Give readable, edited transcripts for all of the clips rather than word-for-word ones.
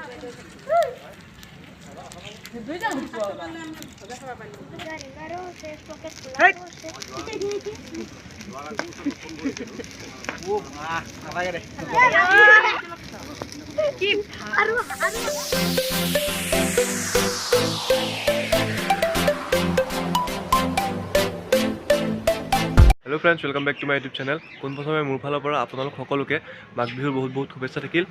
Hello friends, welcome back to my YouTube channel. पोनप्रथमे मोर फाলৰ পৰা আপোনালোক সকলোকে মাঘ বিহুৰ বহুত বহুত শুভেচ্ছা থাকিল।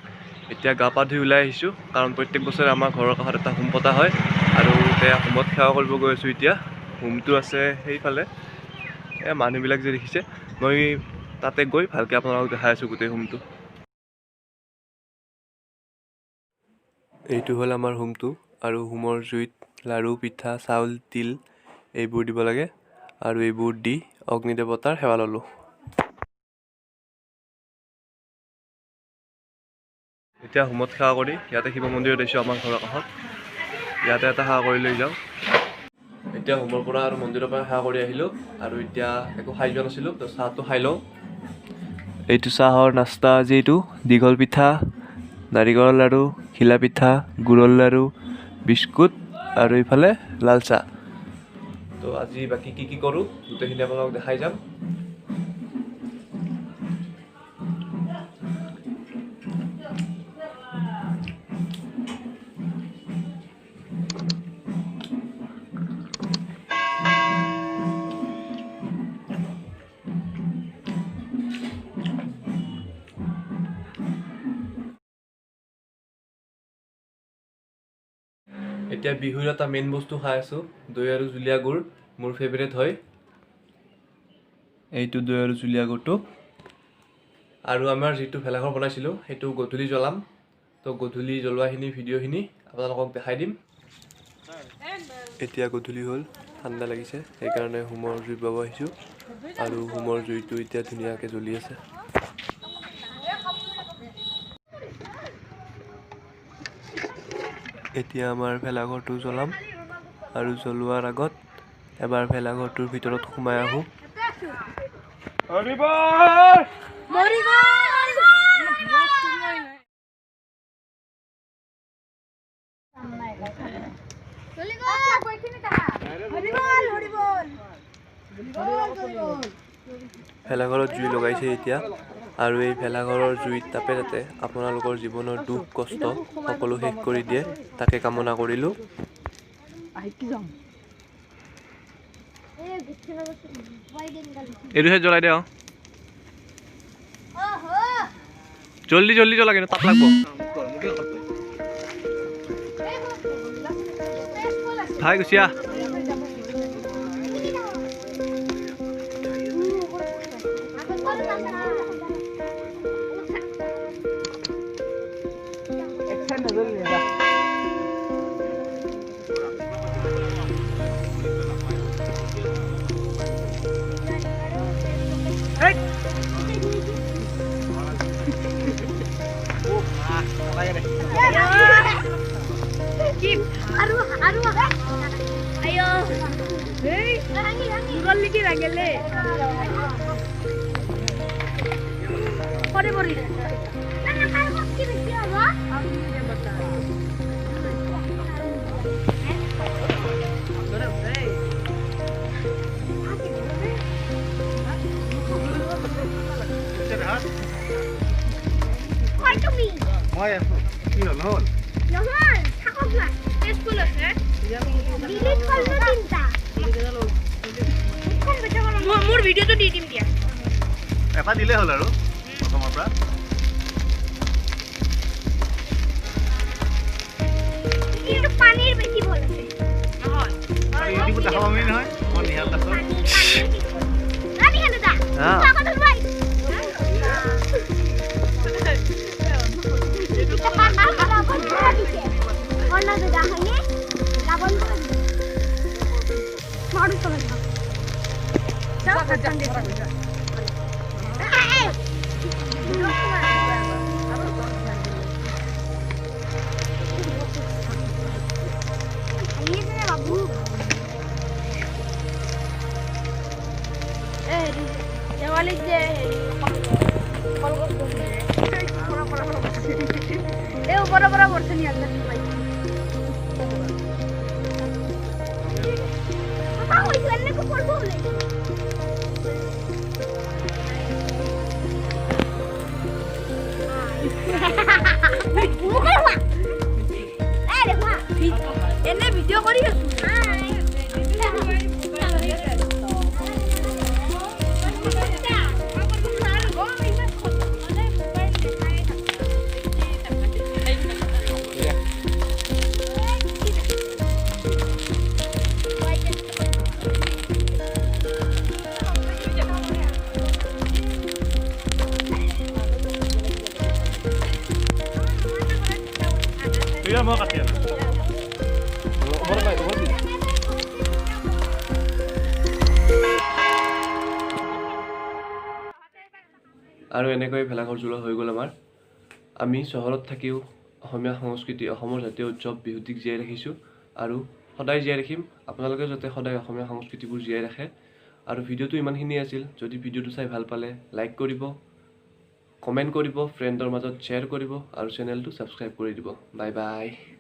এতিয়া গা পা ধুই ওলাই আহিছোঁ কাৰণ প্ৰত্যেক বছৰে আমাৰ ঘৰৰ কাষত এটা হোম পতা হয় আৰু এতিয়া হোমত সেৱা কৰিব গৈ আছোঁ। এতিয়া হোমটো আছে সেইফালে, মানুহবিলাক যে দেখিছে, মই তাতে গৈ ভালকৈ আপোনালোকক দেখাই আছোঁ গোটেই হোমটো। এইটো হ'ল আমাৰ হোমটো আৰু হোমৰ জুইত লাড়ু, পিঠা, চাউল, তিল এইবোৰ দিব লাগে আৰু এইবোৰ দি অগ্নি দেৱতাৰ সেৱা ল'লোঁ। এতিয়া হোমত সেৱা কৰি ইয়াতে শিৱ মন্দিৰত আহিছোঁ আমাৰ ঘৰৰ কাষত। ইয়াতে এটা সেৱা কৰি লৈ যাওঁ। এতিয়া হোমৰ পৰা আৰু মন্দিৰৰ পৰা সেৱা কৰি আহিলোঁ আৰু এতিয়া একো খাই যোৱা নাছিলোঁ, তো চাহটো খাই লওঁ। এইটো চাহৰ নাস্তা আজি। এইটো দীঘল পিঠা, নাৰিকলৰ লাড়ু, ঘিলা পিঠা, গুৰৰ লাড়ু, বিস্কুট আৰু এইফালে লাল চাহ। তো আজি বাকী কি কৰোঁ গোটেইখিনি আপোনালোকক দেখাই যাম। এতিয়া বিহুৰ এটা মেইন বস্তু খাই আছোঁ, দৈ আৰু জুলীয়া গুড়। মোৰ ফেভৰেট হয় এইটো দৈ আৰু জুলীয়া গুড়টো। আৰু আমাৰ যিটো ভেলাঘৰ বনাইছিলোঁ সেইটো গধূলি জ্বলাম, তো গধূলি জ্বলোৱাখিনি ভিডিঅ'খিনি আপোনালোকক দেখাই দিম। এতিয়া গধূলি হ'ল, ঠাণ্ডা লাগিছে, সেইকাৰণে হোমৰ জুই বাব আহিছোঁ আৰু হোমৰ জুইটো এতিয়া ধুনীয়াকৈ জ্বলি আছে। এতিয়া আমাৰ ভেলাঘৰটো জ্বলাম আৰু জ্বলোৱাৰ আগত এবাৰ ভেলাঘৰটোৰ ভিতৰত সোমাই আহোঁ। ভেলাঘৰত জুই লগাইছে এতিয়া, আৰু এই ভেলাঘৰৰ জুইত তাপে তাতে আপোনালোকৰ জীৱনৰ দুখ কষ্ট সকলো শেষ কৰি দিয়ে, তাকে কামনা কৰিলোঁ। এইটোহে জ্বলাই দে, জল্দি জল্দি জ্বলা, কিন্তু তাপ লাগব। ভাই গুচিয়া মোৰ ভিডিঅ'টো দি দিম দিয়া, এটা দিলে হ'ল আৰু প্ৰথমৰ পৰা। কিন্তু পানীৰ বেছি ভাল আছে নহয়, আৰু ইউটিউবত দেখাব আমি নহয় মই নিহাল দাসৰ পানী হেনো দা কথা ভাই এইটো তো পানী লাবণ করে দিছে অন্য দা হইনে লাবণ করে মারু তো না দাও কাটন দে বড় বড়ছে নি আল্লাহ ভাই বাবা ওই জন্য কো পড়বো বলে এনে ভিডিও করি Iya mau kasih. আৰু এনেকৈ ভেলাঘৰ জ্বলোৱা হৈ গ'ল আমাৰ আমি চহৰত থাকিও অসমীয়া সংস্কৃতি অসমৰ জাতীয় উৎসৱ বিহুটিক জীয়াই ৰাখিছোঁ আৰু সদায় জীয়াই ৰাখিম আপোনালোকে যাতে সদায় অসমীয়া সংস্কৃতিবোৰ জীয়াই ৰাখে আৰু ভিডিঅ'টো ইমানখিনি আছিল যদি ভিডিঅ'টো চাই ভাল পালে লাইক কৰিব কমেণ্ট কৰিব ফ্ৰেণ্ডৰ মাজত শ্বেয়াৰ কৰিব আৰু চেনেলটো ছাবস্ক্ৰাইব কৰি দিব বাই বাই